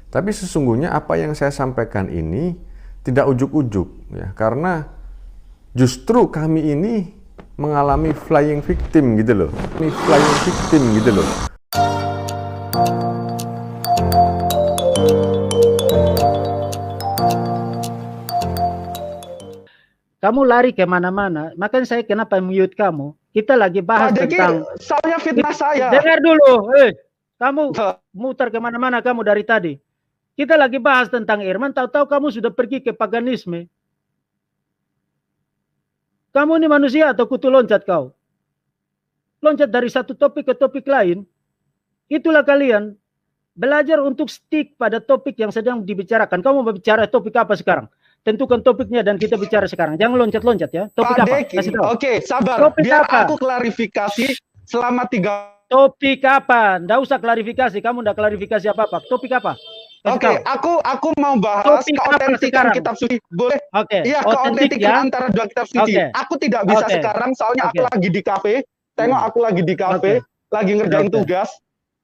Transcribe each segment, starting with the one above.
Tapi sesungguhnya apa yang saya sampaikan ini tidak ujuk-ujuk ya, karena justru kami ini mengalami flying victim gitu loh. Ini flying victim gitu loh. Kamu lari kemana-mana, makanya saya kenapa mute kamu. Kita lagi bahas tentang... Soalnya fitnah saya. Dengar dulu, kamu mutar kemana-mana kamu dari tadi. Kita lagi bahas tentang Irman, tahu-tahu kamu sudah pergi ke paganisme. Kamu ini manusia atau kutu loncat kau? Loncat dari satu topik ke topik lain. Itulah kalian. Belajar untuk stick pada topik yang sedang dibicarakan. Kamu mau bicara topik apa sekarang? Tentukan topiknya dan kita bicara sekarang. Jangan loncat-loncat ya. Topik apa? Oke, sabar. Topik biar apa? aku klarifikasi selama 3... Topik apa? Nggak usah klarifikasi. Kamu nggak klarifikasi apa-apa. Topik apa? Oke, aku mau bahas keautentikan kitab suci. Boleh? Oke. Iya, keautentikan antara dua kitab suci. Aku tidak bisa sekarang, soalnya aku lagi di kafe. Tengok aku lagi di kafe, lagi ngerjain tugas.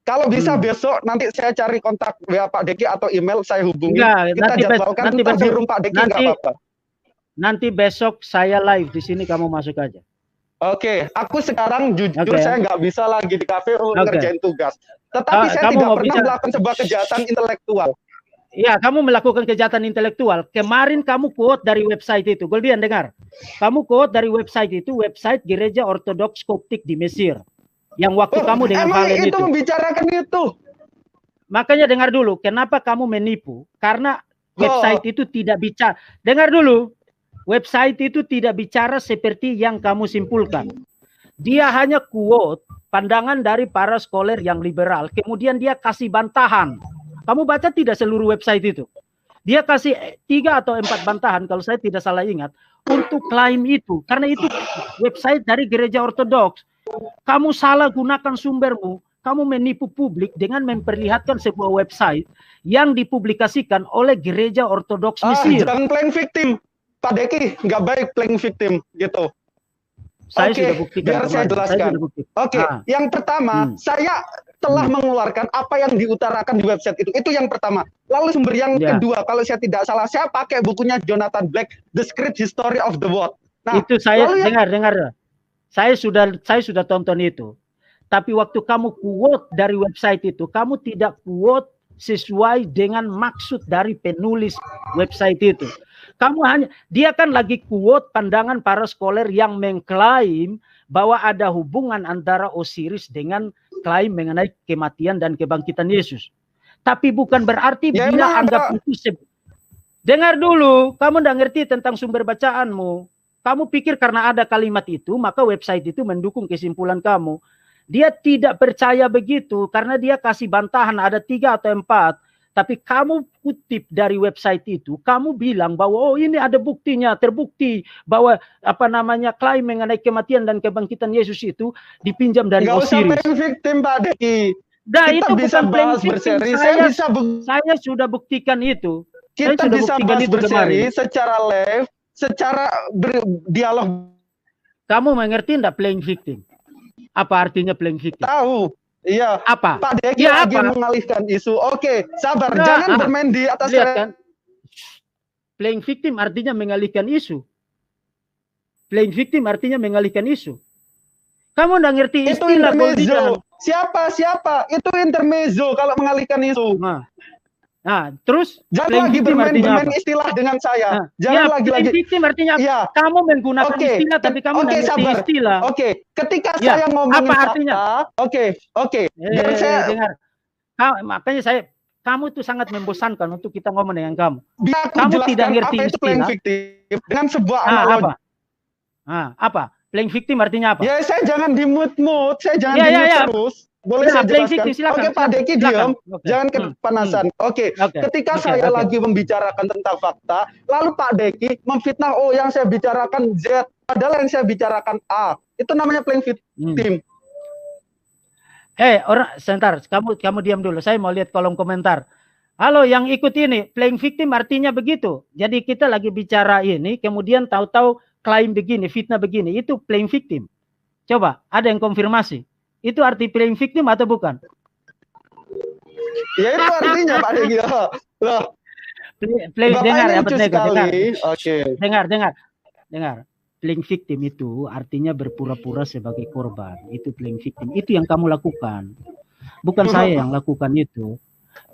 Kalau bisa besok nanti saya cari kontak WA Pak Deki atau email, saya hubungi. Kita jadwalkan nanti besok, di room Pak Deki, nggak apa-apa. Nanti besok saya live di sini, kamu masuk aja. Oke, aku sekarang jujur saya nggak bisa lagi di kafe ngerjain tugas. Tetapi saya tidak pernah melakukan sebuah kejahatan intelektual. Iya, kamu melakukan kejahatan intelektual. Kemarin kamu quote dari website itu. Goldian, dengar. Kamu quote dari website itu, website Gereja Ortodoks Koptik di Mesir. Yang waktu kamu dengan Valen itu membicarakan itu. Makanya dengar dulu, kenapa kamu menipu? Karena website itu tidak bicara. Dengar dulu, website itu tidak bicara seperti yang kamu simpulkan. Dia hanya quote pandangan dari para scholar yang liberal. Kemudian dia kasih bantahan. Kamu baca tidak seluruh website itu. Dia kasih 3 atau 4 bantahan kalau saya tidak salah ingat untuk klaim itu. Karena itu website dari Gereja Ortodoks. Kamu salah gunakan sumbermu. Kamu menipu publik dengan memperlihatkan sebuah website yang dipublikasikan oleh Gereja Ortodoks Mesir. Jangan playing victim. Pak Deki, nggak baik playing victim gitu. Saya sudah buktikan. Biar saya jelaskan. Yang pertama, saya telah mengeluarkan apa yang diutarakan di website itu. Itu yang pertama. Lalu sumber yang kedua, kalau saya tidak salah, saya pakai bukunya Jonathan Black, The Script History of the World. Nah, itu saya dengar. Saya sudah tonton itu. Tapi waktu kamu quote dari website itu, kamu tidak quote sesuai dengan maksud dari penulis website itu. Dia kan lagi quote pandangan para scholar yang mengklaim bahwa ada hubungan antara Osiris dengan klaim mengenai kematian dan kebangkitan Yesus. Tapi bukan berarti dia anggap itu. Dengar dulu, kamu tidak ngerti tentang sumber bacaanmu. Kamu pikir karena ada kalimat itu, maka website itu mendukung kesimpulan kamu. Dia tidak percaya begitu, karena dia kasih bantahan ada 3 atau 4. Tapi kamu kutip dari website itu, kamu bilang bahwa ini ada buktinya, terbukti bahwa klaim mengenai kematian dan kebangkitan Yesus itu dipinjam dari Osiris. Nggak usah playing victim, Pak Deki. Nah, itu bukan playing victim. Saya sudah buktikan itu. Kita bisa bahas berseri secara live, secara berdialog. Kamu mengerti enggak playing victim? Apa artinya playing victim? Tahu. Iya. Apa? Pak Deki lagi mengalihkan isu. Oke, sabar. Jangan bermain di atas. Lihat kan? Playing victim artinya mengalihkan isu. Playing victim artinya mengalihkan isu. Kamu enggak ngerti istilah intermezzo. Siapa? Itu intermezzo kalau mengalihkan isu. Nah, terus jangan lagi bermain istilah dengan saya. Jangan lagi. Victim artinya kamu menggunakan istilah tapi kamu tidak ngerti istilah. Ketika saya ngomongin apa artinya? Biar saya dengar. Makanya kamu itu sangat membosankan untuk kita ngomong dengan kamu. Kamu tidak ngerti apa itu playing victim dengan sebuah analogi. Apa? Playing victim artinya apa? Ya, saya jangan di mood. Saya jangan di mood terus. Boleh saya jelaskan? Oke, Pak Deki diam, jangan kepanasan. Ketika saya lagi membicarakan tentang fakta, lalu Pak Deki memfitnah, yang saya bicarakan Z, padahal yang saya bicarakan A. Itu namanya playing victim. Sebentar, kamu diam dulu. Saya mau lihat kolom komentar. Halo, yang ikut ini, playing victim artinya begitu. Jadi kita lagi bicara ini, kemudian tahu-tahu klaim begini, fitnah begini, itu playing victim. Coba, ada yang konfirmasi. Itu arti playing victim atau bukan? Ya itu artinya Pak Deki. Loh. Dengar ya, Oke. Dengar. Playing victim itu artinya berpura-pura sebagai korban. Itu playing victim. Itu yang kamu lakukan. Bukan saya yang lakukan itu.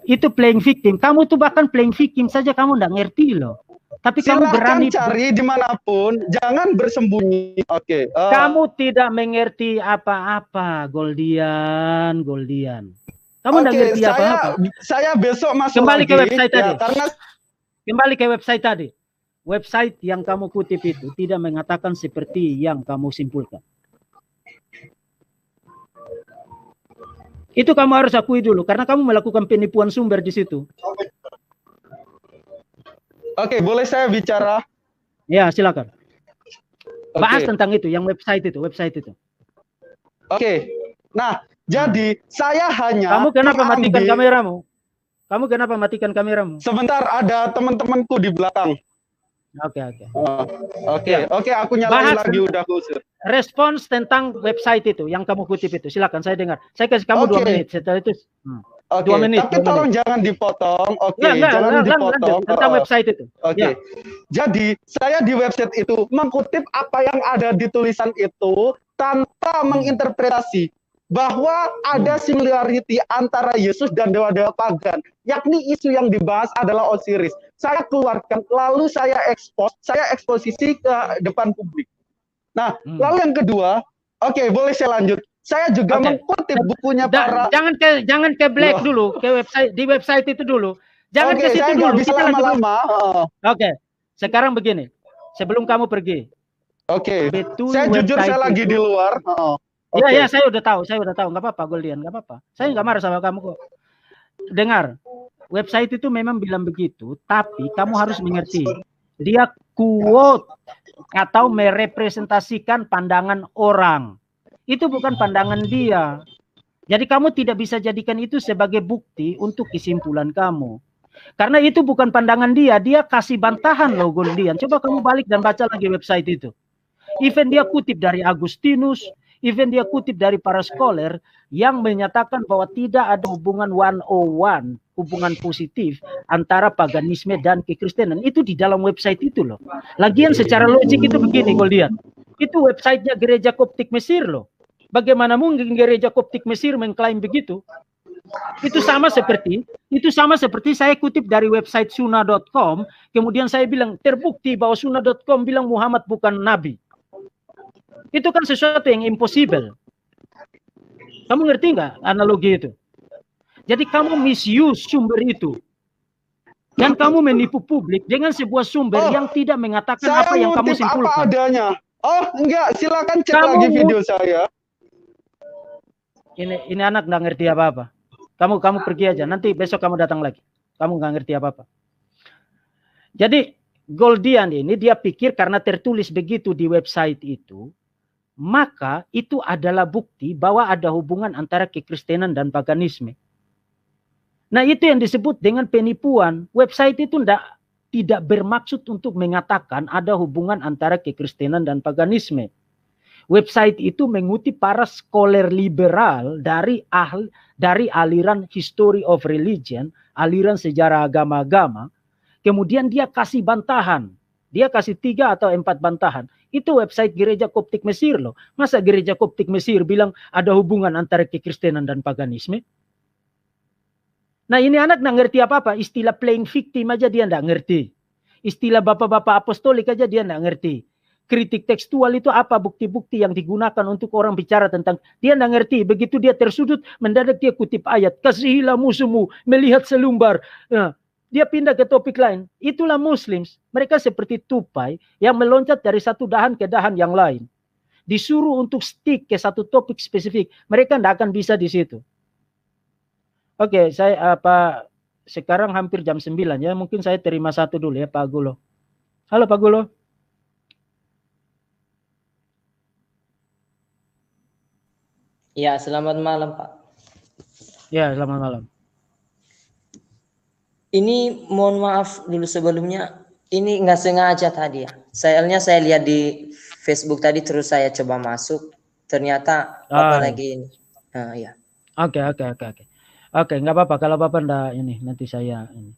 Itu playing victim. Kamu tuh bahkan playing victim saja kamu nggak ngerti loh. Tapi Silahkan kamu berani cari dimanapun, jangan bersembunyi. Oke. Kamu tidak mengerti apa-apa, Goldian. Kamu nggak ngerti apa-apa. Saya besok masuk kembali lagi, ke website ya, tadi. Kembali ke website tadi. Website yang kamu kutip itu tidak mengatakan seperti yang kamu simpulkan. Itu kamu harus akui dulu, karena kamu melakukan penipuan sumber di situ. Oke, boleh saya bicara? Ya, silakan. Bahas tentang itu, yang website itu. Oke. Nah, jadi saya hanya... Kamu kenapa matikan kameramu? Sebentar, ada teman-temanku di belakang. Oke. Oke, aku nyalain lagi udah khusus. Respons tentang website itu yang kamu kutip itu, silakan saya dengar. Saya kasih kamu 2 menit. Setelah itu 2 menit. Tapi tolong jangan dipotong. Jangan dipotong tentang website itu. Jadi saya di website itu mengutip apa yang ada di tulisan itu tanpa menginterpretasi bahwa ada similarity antara Yesus dan dewa-dewa pagan, yakni isu yang dibahas adalah Osiris. Saya keluarkan, lalu saya eksposisi ke depan publik. Nah, lalu yang kedua, boleh saya lanjut. Saya juga mengutip bukunya para... Jangan ke black dulu, ke website, di website itu dulu. Jangan ke situ dulu. Bisa lama-lama. Sekarang begini, sebelum kamu pergi. Saya jujur saya lagi di luar. Iya, saya udah tahu, nggak apa-apa, Goldian, nggak apa-apa. Saya nggak marah sama kamu kok. Dengar, website itu memang bilang begitu, tapi kamu harus mengerti, dia quote atau merepresentasikan pandangan orang. Itu bukan pandangan dia. Jadi kamu tidak bisa jadikan itu sebagai bukti untuk kesimpulan kamu. Karena itu bukan pandangan dia, dia kasih bantahan loh Goldian. Coba kamu balik dan baca lagi website itu. Even dia kutip dari Agustinus, even dia kutip dari para scholar yang menyatakan bahwa tidak ada hubungan 101, hubungan positif antara paganisme dan kekristenan. Itu di dalam website itu loh. Lagian secara logik itu begini Goldian. Itu websitenya gereja Koptik Mesir loh. Bagaimana mungkin gereja Koptik Mesir mengklaim begitu? Itu sama seperti saya kutip dari website Sunnah.com, kemudian saya bilang terbukti bahwa Sunnah.com bilang Muhammad bukan nabi. Itu kan sesuatu yang impossible. Kamu ngerti nggak analogi itu? Jadi kamu misuse sumber itu. Dan kamu menipu publik dengan sebuah sumber yang tidak mengatakan apa yang kamu simpulkan. Apa adanya. Enggak, silakan cek lagi video saya. Ini anak nggak ngerti apa-apa. Kamu pergi aja. Nanti besok kamu datang lagi. Kamu nggak ngerti apa-apa. Jadi Goldian ini dia pikir karena tertulis begitu di website itu, maka itu adalah bukti bahwa ada hubungan antara kekristenan dan paganisme. Nah itu yang disebut dengan penipuan. Website itu tidak bermaksud untuk mengatakan ada hubungan antara kekristenan dan paganisme. Website itu mengutip para scholar liberal dari aliran history of religion, aliran sejarah agama-agama. Kemudian dia kasih bantahan. Dia kasih 3 atau 4 bantahan. Itu website gereja Koptik Mesir loh. Masa gereja Koptik Mesir bilang ada hubungan antara kekristenan dan paganisme? Nah ini anak nggak ngerti apa-apa. Istilah playing victim aja dia nggak ngerti. Istilah bapak-bapak apostolik aja dia nggak ngerti. Kritik tekstual itu apa bukti-bukti yang digunakan untuk orang bicara tentang. Dia nggak ngerti. Begitu dia tersudut, mendadak dia kutip ayat. Kasihilah musuhmu melihat selumbar. Nah, dia pindah ke topik lain. Itulah Muslims. Mereka seperti tupai yang meloncat dari satu dahan ke dahan yang lain. Disuruh untuk stick ke satu topik spesifik. Mereka tidak akan bisa di situ. Oke, sekarang hampir jam 9 ya. Mungkin saya terima satu dulu ya Pak Gulo. Halo Pak Gulo. Ya, selamat malam Pak. Ya, selamat malam. Ini mohon maaf dulu sebelumnya, ini nggak sengaja tadi ya. Soalnya saya lihat di Facebook tadi terus saya coba masuk, ternyata apa lagi ini. Nah, ya. Oke. Oke, nggak apa-apa. Kalau Bapak enggak ini, nanti saya ini.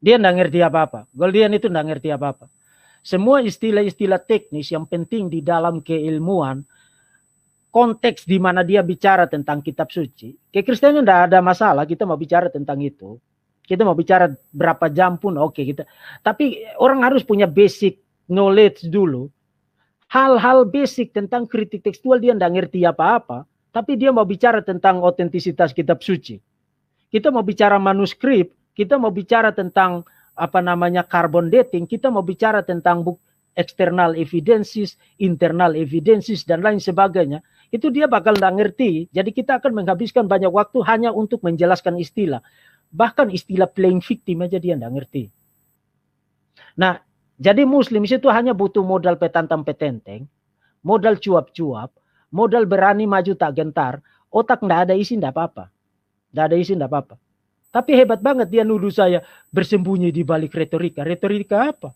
Dia enggak ngerti apa-apa. Goldian itu enggak ngerti apa-apa. Semua istilah-istilah teknis yang penting di dalam keilmuan, konteks di mana dia bicara tentang kitab suci. Kekristenan enggak ada masalah, kita mau bicara tentang itu. Kita mau bicara berapa jam pun oke kita. Tapi orang harus punya basic knowledge dulu. Hal-hal basic tentang kritik tekstual dia enggak ngerti apa-apa, tapi dia mau bicara tentang otentisitas kitab suci. Kita mau bicara manuskrip, kita mau bicara tentang apa namanya carbon dating, kita mau bicara tentang external evidences, internal evidences dan lain sebagainya. Itu dia bakal enggak ngerti. Jadi kita akan menghabiskan banyak waktu hanya untuk menjelaskan istilah. Bahkan istilah playing victim aja dia enggak ngerti. Nah, jadi muslim itu hanya butuh modal petantang petenteng, modal cuap-cuap, modal berani maju tak gentar, otak enggak ada isi enggak apa-apa. Enggak ada isi enggak apa-apa. Tapi hebat banget dia nuduh saya bersembunyi di balik retorika. Retorika apa?